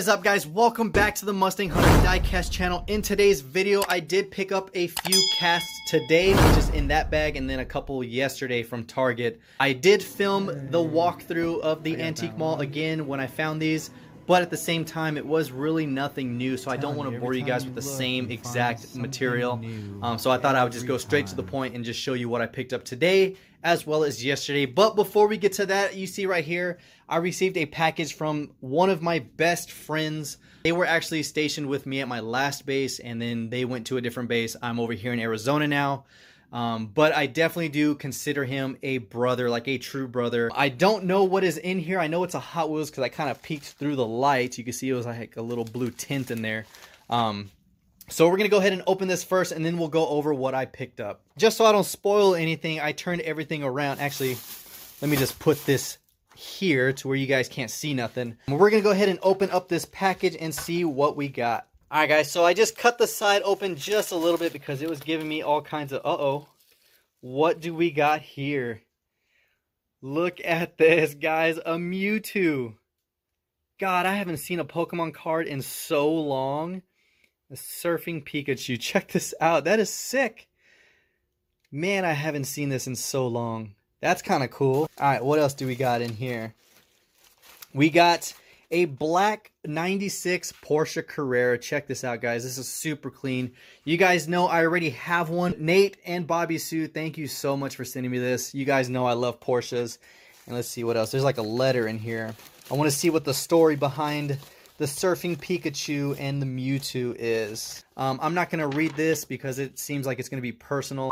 What is up, guys? Welcome back to the Mustang Hunter DIECAST channel. In today's video, I did pick up a few casts today, which is in that bag, and then a couple yesterday from Target. I did film the walkthrough of the antique mall again when I found these, but at the same time, it was really nothing new, so I don't want to bore you guys with the same exact material. So I thought I would just go straight to the point and just show you what I picked up today as well as yesterday. But before we get to that, you see right here, I received a package from one of my best friends. They were actually stationed with me at my last base, and then they went to a different base. I'm over here in Arizona now. But I definitely do consider him a brother, like a true brother. I don't know what is in here. I know it's a Hot Wheels because I kind of peeked through the lights. You can see it was like a little blue tint in there. So we're going to go ahead and open this first, and then we'll go over what I picked up. Just so I don't spoil anything, I turned everything around. Actually, let me just put this here to where you guys can't see nothing. We're going to go ahead and open up this package and see what we got. Alright guys, so I just cut the side open just a little bit because it was giving me all kinds of, what do we got here? Look at this, guys, a Mewtwo. God, I haven't seen a Pokemon card in so long. A surfing Pikachu, check this out, that is sick. Man, I haven't seen this in so long. That's kind of cool. Alright, what else do we got in here? We got a black 96 Porsche Carrera. Check this out, guys. This is super clean. You guys know I already have one. Nate and Bobby Sue, thank you so much for sending me this. You guys know I love Porsches. And let's see what else. There's like a letter in here. I want to see what the story behind the surfing Pikachu and the Mewtwo is. I'm not going to read this because it seems like it's going to be personal.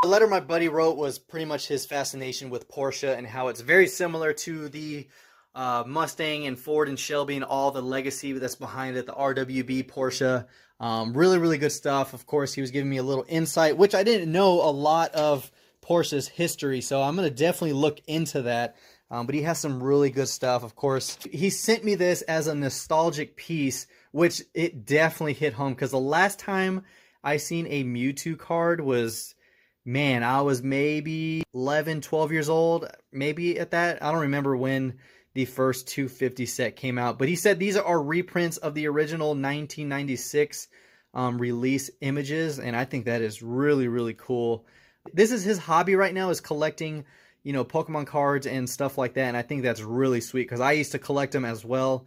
The letter my buddy wrote was pretty much his fascination with Porsche and how it's very similar to the Mustang and Ford and Shelby and all the legacy that's behind it, the RWB Porsche. Really good stuff. Of course, he was giving me a little insight, which I didn't know a lot of Porsche's history, so I'm going to definitely look into that. But he has some really good stuff. Of course, he sent me this as a nostalgic piece, which it definitely hit home, because the last time I seen a Mewtwo card was, man, I was maybe 11, 12 years old, maybe at that. I don't remember when the first 250 set came out, but he said these are reprints of the original 1996 release images, and I think that is really cool. This is his hobby right now, is collecting, you know, Pokemon cards and stuff like that, and I think that's really sweet because I used to collect them as well.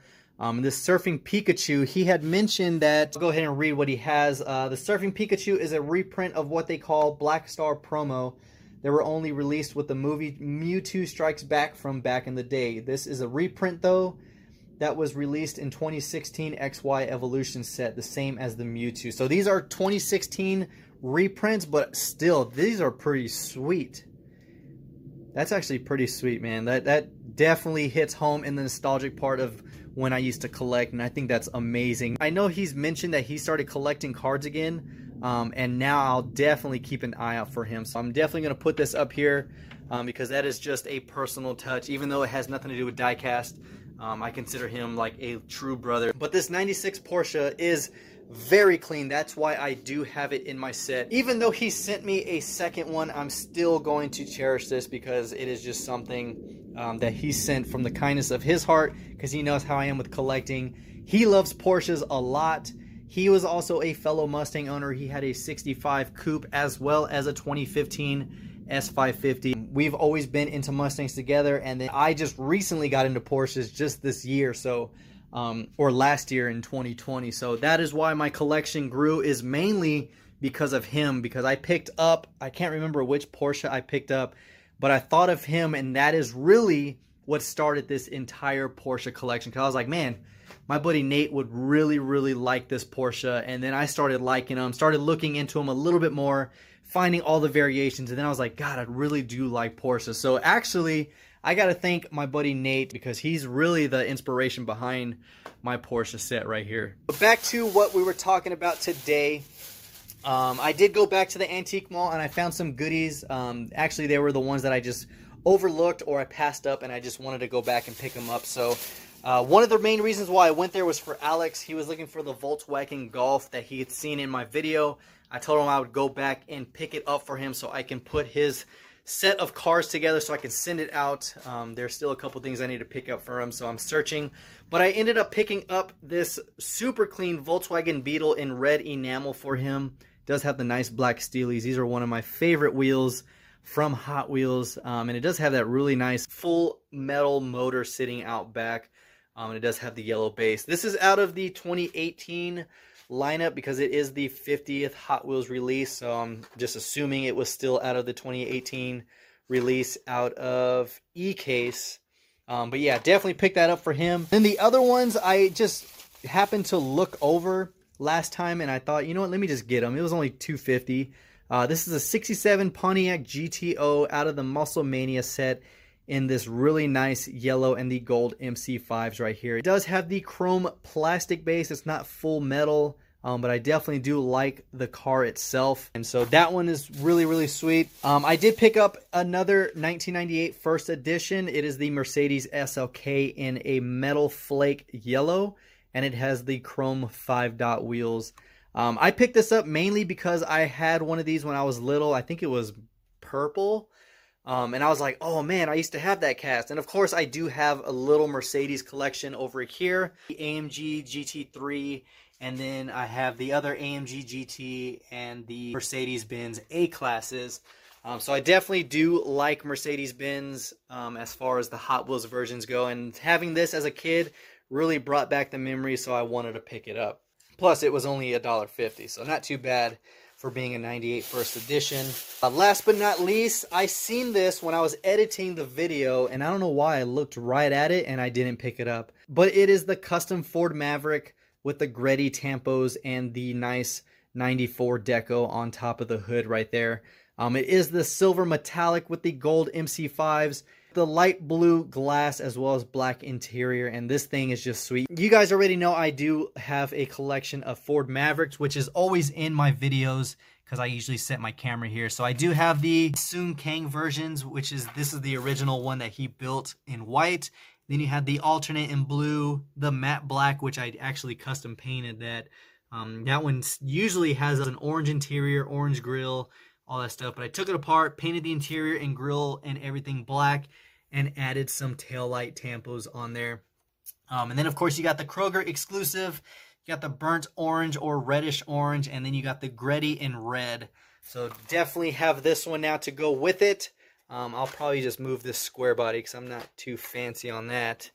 This surfing Pikachu, he had mentioned that, I'll go ahead and read what he has. The surfing Pikachu is a reprint of what they call Black Star Promo. They were only released with the movie Mewtwo Strikes Back from back in the day. This is a reprint, though, that was released in 2016 XY Evolution set, the same as the Mewtwo. So these are 2016 reprints, but still, these are pretty sweet. That's actually pretty sweet, man. That definitely hits home in the nostalgic part of when I used to collect, and I think that's amazing. I know he's mentioned that he started collecting cards again, and now I'll definitely keep an eye out for him. So I'm definitely going to put this up here because that is just a personal touch. Even though it has nothing to do with DIECAST, I consider him like a true brother. But this 96 Porsche is very clean. That's why I do have it in my set. Even though he sent me a second one, I'm still going to cherish this because it is just something that he sent from the kindness of his heart, because he knows how I am with collecting. He loves Porsches a lot. He was also a fellow Mustang owner. He had a 65 Coupe as well as a 2015 S550. We've always been into Mustangs together, and then I just recently got into Porsches just this year, so or last year in 2020. So that is why my collection grew, is mainly because of him, because I picked up, I can't remember which Porsche I picked up, but I thought of him, and that is really what started this entire Porsche collection. Because I was like, man, my buddy Nate would really like this Porsche, and then I started liking him, started looking into him a little bit more, finding all the variations, and then I was like, God, I really do like Porsche. So actually, I got to thank my buddy Nate because he's really the inspiration behind my Porsche set right here. But back to what we were talking about today. I did go back to the antique mall and I found some goodies. Actually, they were the ones that I just overlooked or I passed up, and I just wanted to go back and pick them up. So one of the main reasons why I went there was for Alex. He was looking for the Volkswagen Golf that he had seen in my video. I told him I would go back and pick it up for him so I can put his set of cars together so I can send it out. There's still a couple things I need to pick up for him, so I'm searching. But I ended up picking up this super clean Volkswagen Beetle in red enamel for him. It does have the nice black steelies. These are one of my favorite wheels from Hot Wheels. And it does have that really nice full metal motor sitting out back. And it does have the yellow base. This is out of the 2018 lineup because it is the 50th Hot Wheels release, so I'm just assuming it was still out of the 2018 release out of DIECAST. But yeah, definitely picked that up for him. Then the other ones I just happened to look over last time and I thought, you know what, let me just get them. It was only $250. This is a 67 Pontiac GTO out of the Muscle Mania set in this really nice yellow and the gold MC5s right here. It does have the chrome plastic base. It's not full metal, but I definitely do like the car itself. And so that one is really, really sweet. I did pick up another 1998 first edition. It is the Mercedes SLK in a metal flake yellow, and it has the chrome 5-dot wheels. I picked this up mainly because I had one of these when I was little. I think it was purple. And I was like, oh man, I used to have that cast. And of course, I do have a little Mercedes collection over here. The AMG GT3, and then I have the other AMG GT and the Mercedes-Benz A-classes. So I definitely do like Mercedes-Benz as far as the Hot Wheels versions go. And having this as a kid really brought back the memories, so I wanted to pick it up. Plus, it was only $1.50, so not too bad for being a 98 first edition. Last but not least, I seen this when I was editing the video, and I don't know why I looked right at it and I didn't pick it up. But it is the custom Ford Maverick with the Greddy tampos and the nice 94 deco on top of the hood right there. It is the silver metallic with the gold MC5s, the light blue glass as well as black interior, and this thing is just sweet. You guys already know I do have a collection of Ford Mavericks, which is always in my videos because I usually set my camera here. So I do have the Soon Kang versions, which is, this is the original one that he built in white. Then you had the alternate in blue, the matte black, which I actually custom painted that. That one usually has an orange interior, orange grille, all that stuff. But I took it apart, painted the interior and grille and everything black, and added some taillight tampos on there. And then, of course, you got the Kroger exclusive. You got the burnt orange or reddish orange, and then you got the Greddy in red. So definitely have this one now to go with it. I'll probably just move this square body because I'm not too fancy on that.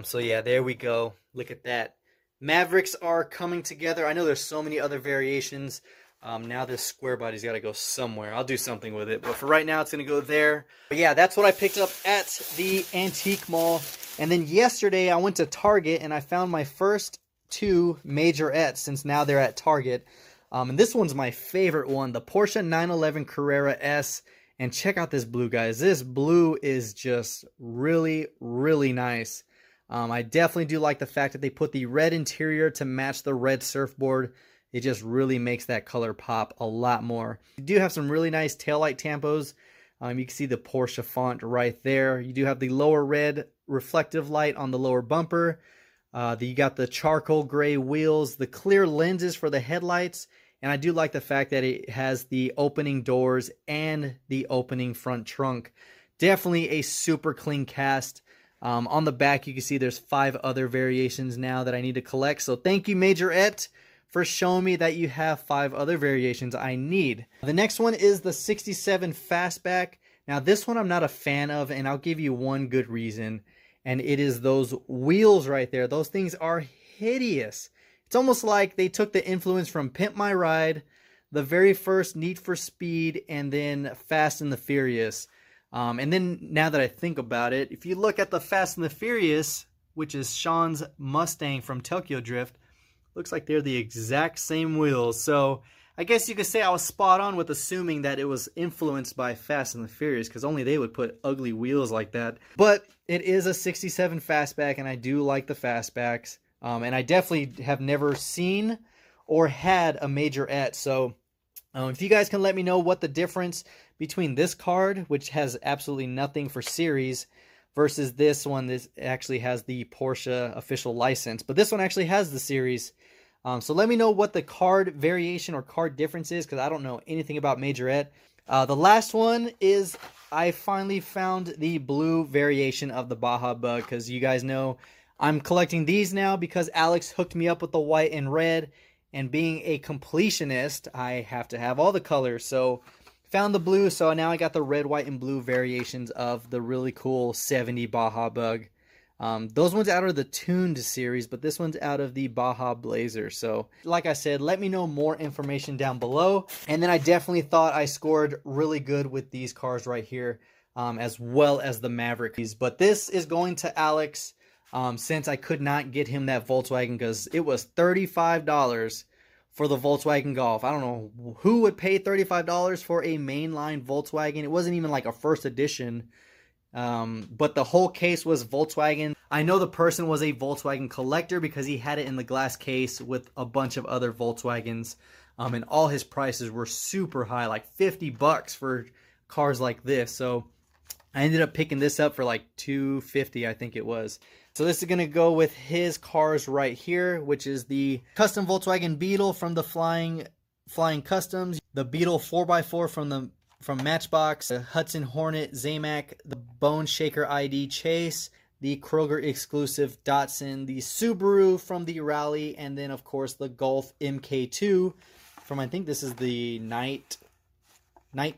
So yeah, there we go. Look at that. Mavericks are coming together. I know there's so many other variations. Now this square body's got to go somewhere. I'll do something with it, but for right now it's going to go there. But yeah, that's what I picked up at the antique mall. And then yesterday I went to Target and I found my first two majorettes, since now they're at Target. And this one's my favorite one, the Porsche 911 Carrera S. And check out this blue, guys. This blue is just really, really nice. I definitely do like the fact that they put the red interior to match the red surfboard. It just really makes that color pop a lot more. You do have some really nice taillight tampos. You can see the Porsche font right there. You do have the lower red reflective light on the lower bumper. You got the charcoal gray wheels, the clear lenses for the headlights. And I do like the fact that it has the opening doors and the opening front trunk. Definitely a super clean cast. On the back, you can see there's 5 other variations now that I need to collect. So thank you, Majorette, for showing me that you have 5 other variations I need. The next one is the 67 Fastback. Now this one I'm not a fan of, and I'll give you one good reason. And it is those wheels right there. Those things are hideous. It's almost like they took the influence from Pimp My Ride, the very first Need for Speed, and then Fast and the Furious. And then now that I think about it, if you look at the Fast and the Furious, which is Sean's Mustang from Tokyo Drift, looks like they're the exact same wheels. So I guess you could say I was spot on with assuming that it was influenced by Fast and the Furious, because only they would put ugly wheels like that. But it is a 67 Fastback, and I do like the Fastbacks. And I definitely have never seen or had a Majorette. So if you guys can let me know what the difference between this card, which has absolutely nothing for series, versus this one, this actually has the Porsche official license. But this one actually has the series. So let me know what the card variation or card difference is, because I don't know anything about Majorette. The last one is I finally found the blue variation of the Baja Bug, because you guys know I'm collecting these now because Alex hooked me up with the white and red, and being a completionist, I have to have all the colors. So found the blue, so now I got the red, white, and blue variations of the really cool 70 Baja Bug. Those ones out of the Tuned series, but this one's out of the Baja Blazer. So like I said, let me know more information down below. And then I definitely thought I scored really good with these cars right here, as well as the Maverick. But this is going to Alex, since I could not get him that Volkswagen, because it was $35 for the Volkswagen Golf. I don't know who would pay $35 for a mainline Volkswagen. It wasn't even like a first edition. But the whole case was Volkswagen. I know the person was a Volkswagen collector because he had it in the glass case with a bunch of other Volkswagens. And all his prices were super high, like $50 for cars like this. So I ended up picking this up for like $250, I think it was. So this is going to go with his cars right here, which is the custom Volkswagen Beetle from the Flying Customs, the Beetle 4x4 from Matchbox, the Hudson Hornet Zamac, the Bone Shaker ID Chase, the Kroger exclusive Datsun, the Subaru from the Rally, and then of course the Golf MK2 from, I think this is the Night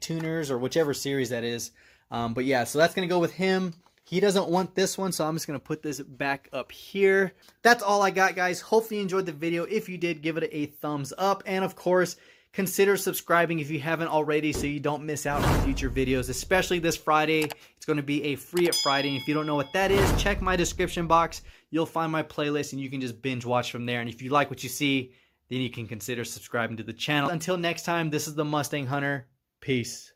Tuners or whichever series that is. But yeah, so that's going to go with him. He doesn't want this one, so I'm just going to put this back up here. That's all I got, guys. Hopefully you enjoyed the video. If you did, give it a thumbs up. And of course, consider subscribing if you haven't already so you don't miss out on future videos, especially this Friday. It's going to be a Free It Friday. And if you don't know what that is, check my description box. You'll find my playlist and you can just binge watch from there. And if you like what you see, then you can consider subscribing to the channel. Until next time, this is the Mustang Hunter. Peace.